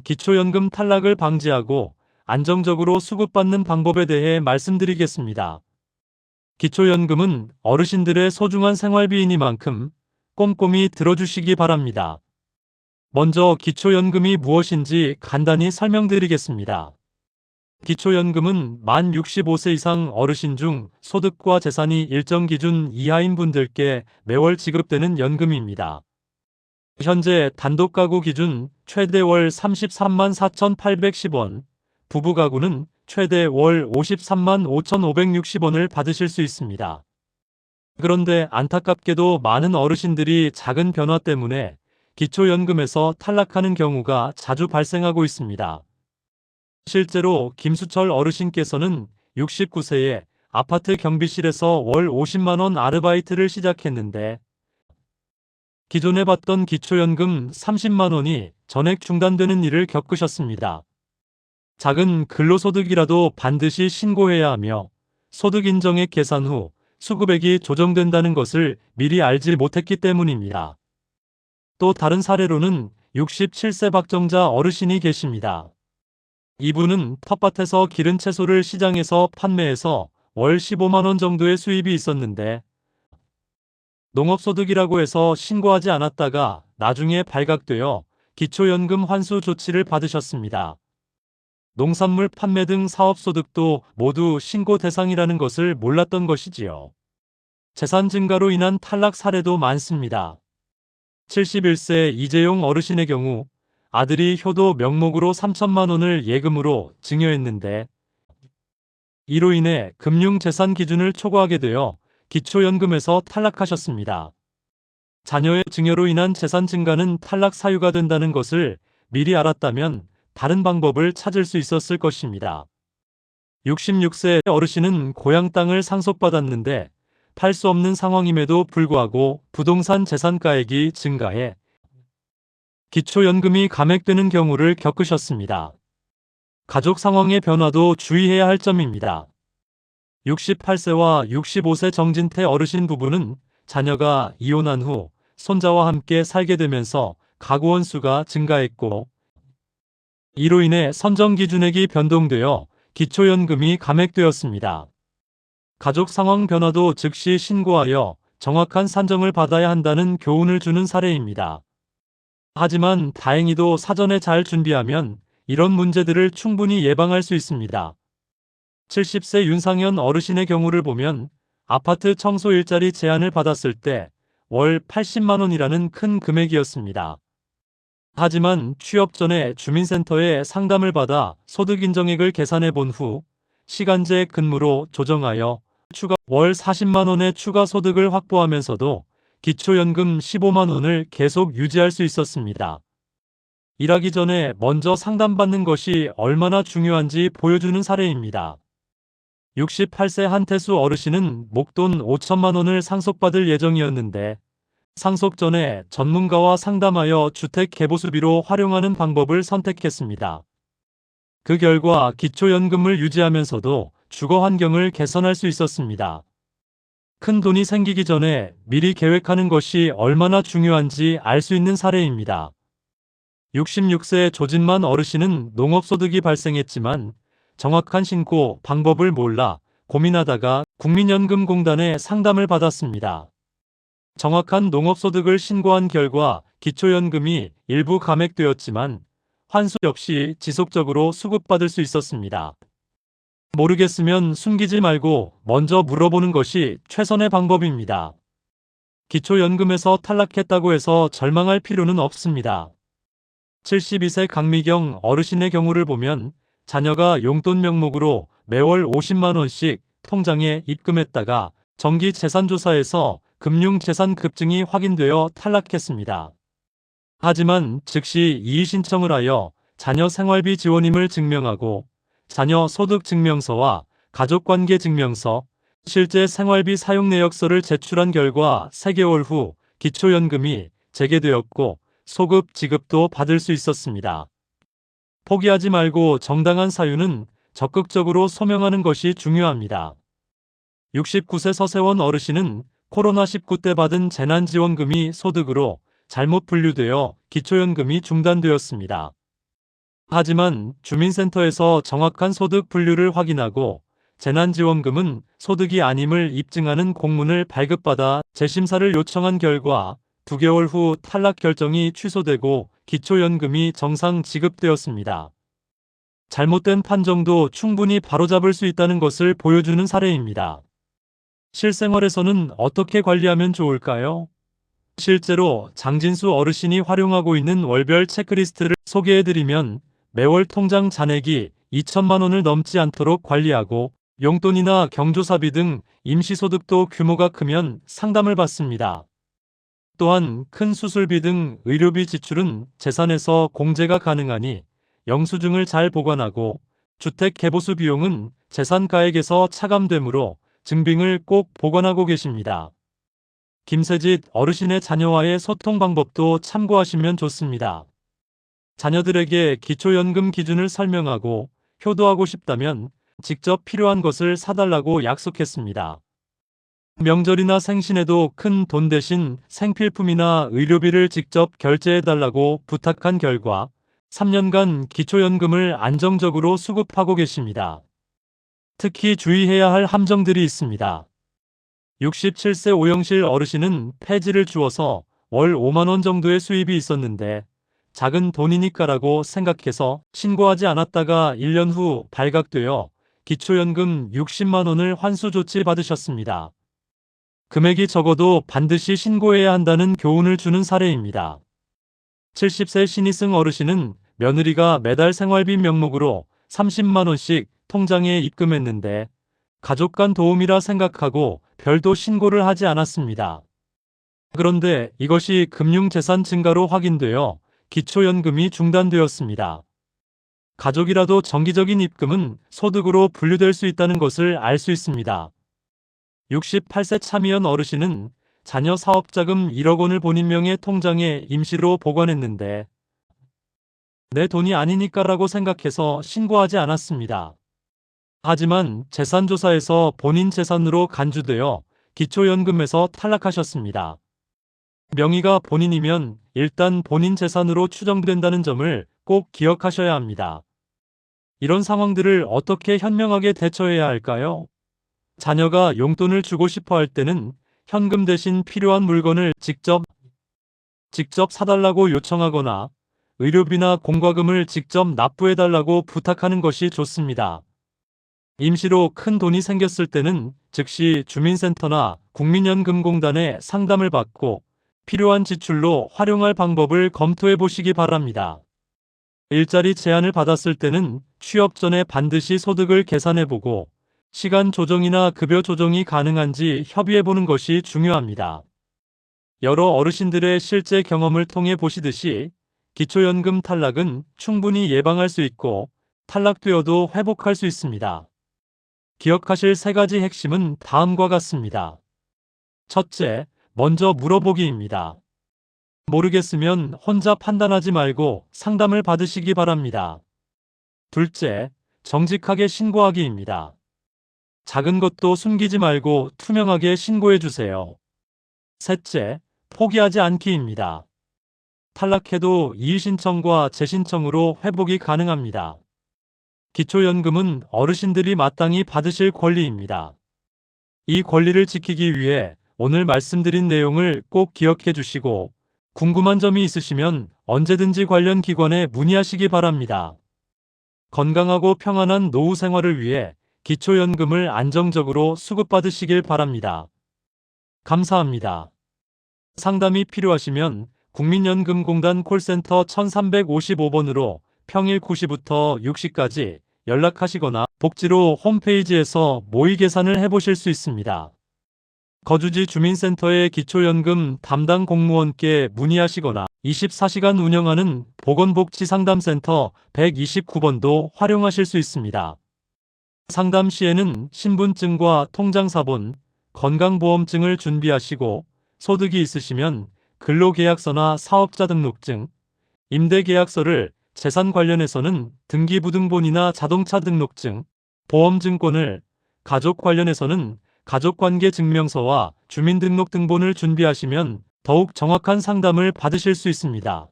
기초연금 탈락을 방지하고 안정적으로 수급받는 방법에 대해 말씀드리겠습니다. 기초연금은 어르신들의 소중한 생활비이니만큼 꼼꼼히 들어주시기 바랍니다. 먼저 기초연금이 무엇인지 간단히 설명드리겠습니다. 기초연금은 만 65세 이상 어르신 중 소득과 재산이 일정 기준 이하인 분들께 매월 지급되는 연금입니다. 현재 단독가구 기준 최대 월 33만 4,810원, 부부가구는 최대 월 53만 5,560원을 받으실 수 있습니다. 그런데 안타깝게도 많은 어르신들이 작은 변화 때문에 기초연금에서 탈락하는 경우가 자주 발생하고 있습니다. 실제로 김수철 어르신께서는 69세에 아파트 경비실에서 월 50만 원 아르바이트를 시작했는데 기존에 받던 기초연금 30만 원이 전액 중단되는 일을 겪으셨습니다. 작은 근로소득이라도 반드시 신고해야 하며 소득인정액 계산 후 수급액이 조정된다는 것을 미리 알지 못했기 때문입니다. 또 다른 사례로는 67세 박정자 어르신이 계십니다. 이분은 텃밭에서 기른 채소를 시장에서 판매해서 월 15만 원 정도의 수입이 있었는데 농업소득이라고 해서 신고하지 않았다가 나중에 발각되어 기초연금 환수 조치를 받으셨습니다. 농산물 판매 등 사업소득도 모두 신고 대상이라는 것을 몰랐던 것이지요. 재산 증가로 인한 탈락 사례도 많습니다. 71세 이재용 어르신의 경우 아들이 효도 명목으로 3천만 원을 예금으로 증여했는데 이로 인해 금융재산 기준을 초과하게 되어 기초연금에서 탈락하셨습니다. 자녀의 증여로 인한 재산 증가는 탈락 사유가 된다는 것을 미리 알았다면 다른 방법을 찾을 수 있었을 것입니다. 66세 어르신은 고향 땅을 상속받았는데 팔 수 없는 상황임에도 불구하고 부동산 재산가액이 증가해 기초연금이 감액되는 경우를 겪으셨습니다. 가족 상황의 변화도 주의해야 할 점입니다. 68세와 65세 정진태 어르신 부부는 자녀가 이혼한 후 손자와 함께 살게 되면서 가구 원수가 증가했고 이로 인해 선정기준액이 변동되어 기초연금이 감액되었습니다. 가족 상황 변화도 즉시 신고하여 정확한 산정을 받아야 한다는 교훈을 주는 사례입니다. 하지만 다행히도 사전에 잘 준비하면 이런 문제들을 충분히 예방할 수 있습니다. 70세 윤상현 어르신의 경우를 보면 아파트 청소 일자리 제안을 받았을 때 월 80만 원이라는 큰 금액이었습니다. 하지만 취업 전에 주민센터에 상담을 받아 소득인정액을 계산해 본 후 시간제 근무로 조정하여 추가 월 40만 원의 추가 소득을 확보하면서도 기초연금 15만 원을 계속 유지할 수 있었습니다. 일하기 전에 먼저 상담받는 것이 얼마나 중요한지 보여주는 사례입니다. 68세 한태수 어르신은 목돈 5천만 원을 상속받을 예정이었는데 상속 전에 전문가와 상담하여 주택 개보수비로 활용하는 방법을 선택했습니다. 그 결과 기초연금을 유지하면서도 주거 환경을 개선할 수 있었습니다. 큰 돈이 생기기 전에 미리 계획하는 것이 얼마나 중요한지 알 수 있는 사례입니다. 66세 조진만 어르신은 농업소득이 발생했지만 정확한 신고 방법을 몰라 고민하다가 국민연금공단에 상담을 받았습니다. 정확한 농업소득을 신고한 결과 기초연금이 일부 감액되었지만 환수 역시 지속적으로 수급받을 수 있었습니다. 모르겠으면 숨기지 말고 먼저 물어보는 것이 최선의 방법입니다. 기초연금에서 탈락했다고 해서 절망할 필요는 없습니다. 72세 강미경 어르신의 경우를 보면 자녀가 용돈 명목으로 매월 50만 원씩 통장에 입금했다가 정기재산조사에서 금융재산 급증이 확인되어 탈락했습니다. 하지만 즉시 이의신청을 하여 자녀 생활비 지원임을 증명하고 자녀 소득증명서와 가족관계증명서, 실제 생활비 사용 내역서를 제출한 결과 3개월 후 기초연금이 재개되었고 소급 지급도 받을 수 있었습니다. 포기하지 말고 정당한 사유는 적극적으로 소명하는 것이 중요합니다. 69세 서세원 어르신은 코로나19 때 받은 재난지원금이 소득으로 잘못 분류되어 기초연금이 중단되었습니다. 하지만 주민센터에서 정확한 소득 분류를 확인하고 재난지원금은 소득이 아님을 입증하는 공문을 발급받아 재심사를 요청한 결과 2개월 후 탈락 결정이 취소되고 기초연금이 정상 지급되었습니다. 잘못된 판정도 충분히 바로잡을 수 있다는 것을 보여주는 사례입니다. 실생활에서는 어떻게 관리하면 좋을까요? 실제로 장진수 어르신이 활용하고 있는 월별 체크리스트를 소개해드리면 매월 통장 잔액이 2천만 원을 넘지 않도록 관리하고 용돈이나 경조사비 등 임시소득도 규모가 크면 상담을 받습니다. 또한 큰 수술비 등 의료비 지출은 재산에서 공제가 가능하니 영수증을 잘 보관하고 주택 개보수 비용은 재산가액에서 차감되므로 증빙을 꼭 보관하고 계십니다. 김세짓 어르신의 자녀와의 소통 방법도 참고하시면 좋습니다. 자녀들에게 기초연금 기준을 설명하고 효도하고 싶다면 직접 필요한 것을 사달라고 약속했습니다. 명절이나 생신에도 큰 돈 대신 생필품이나 의료비를 직접 결제해달라고 부탁한 결과 3년간 기초연금을 안정적으로 수급하고 계십니다. 특히 주의해야 할 함정들이 있습니다. 67세 오영실 어르신은 폐지를 주어서 월 5만 원 정도의 수입이 있었는데 작은 돈이니까라고 생각해서 신고하지 않았다가 1년 후 발각되어 기초연금 60만 원을 환수 조치 받으셨습니다. 금액이 적어도 반드시 신고해야 한다는 교훈을 주는 사례입니다. 70세 신희승 어르신은 며느리가 매달 생활비 명목으로 30만 원씩 통장에 입금했는데 가족 간 도움이라 생각하고 별도 신고를 하지 않았습니다. 그런데 이것이 금융재산 증가로 확인되어 기초연금이 중단되었습니다. 가족이라도 정기적인 입금은 소득으로 분류될 수 있다는 것을 알 수 있습니다. 68세 차미연 어르신은 자녀 사업자금 1억 원을 본인 명의 통장에 임시로 보관했는데 내 돈이 아니니까라고 생각해서 신고하지 않았습니다. 하지만 재산조사에서 본인 재산으로 간주되어 기초연금에서 탈락하셨습니다. 명의가 본인이면 일단 본인 재산으로 추정된다는 점을 꼭 기억하셔야 합니다. 이런 상황들을 어떻게 현명하게 대처해야 할까요? 자녀가 용돈을 주고 싶어 할 때는 현금 대신 필요한 물건을 직접 사달라고 요청하거나 의료비나 공과금을 직접 납부해달라고 부탁하는 것이 좋습니다. 임시로 큰 돈이 생겼을 때는 즉시 주민센터나 국민연금공단에 상담을 받고 필요한 지출로 활용할 방법을 검토해 보시기 바랍니다. 일자리 제한을 받았을 때는 취업 전에 반드시 소득을 계산해 보고 시간 조정이나 급여 조정이 가능한지 협의해 보는 것이 중요합니다. 여러 어르신들의 실제 경험을 통해 보시듯이 기초연금 탈락은 충분히 예방할 수 있고 탈락되어도 회복할 수 있습니다. 기억하실 3가지 핵심은 다음과 같습니다. 첫째, 먼저 물어보기입니다. 모르겠으면 혼자 판단하지 말고 상담을 받으시기 바랍니다. 둘째, 정직하게 신고하기입니다. 작은 것도 숨기지 말고 투명하게 신고해 주세요. 셋째, 포기하지 않기입니다. 탈락해도 이의신청과 재신청으로 회복이 가능합니다. 기초연금은 어르신들이 마땅히 받으실 권리입니다. 이 권리를 지키기 위해 오늘 말씀드린 내용을 꼭 기억해 주시고 궁금한 점이 있으시면 언제든지 관련 기관에 문의하시기 바랍니다. 건강하고 평안한 노후 생활을 위해 기초연금을 안정적으로 수급받으시길 바랍니다. 감사합니다. 상담이 필요하시면 국민연금공단 콜센터 1355번으로 평일 9시부터 6시까지 연락하시거나 복지로 홈페이지에서 모의 계산을 해보실 수 있습니다. 거주지 주민센터의 기초연금 담당 공무원께 문의하시거나 24시간 운영하는 보건복지상담센터 129번도 활용하실 수 있습니다. 상담 시에는 신분증과 통장사본, 건강보험증을 준비하시고 소득이 있으시면 근로계약서나 사업자 등록증, 임대계약서를 재산 관련해서는 등기부등본이나 자동차 등록증, 보험증권을, 가족 관련해서는 가족관계증명서와 주민등록등본을 준비하시면 더욱 정확한 상담을 받으실 수 있습니다.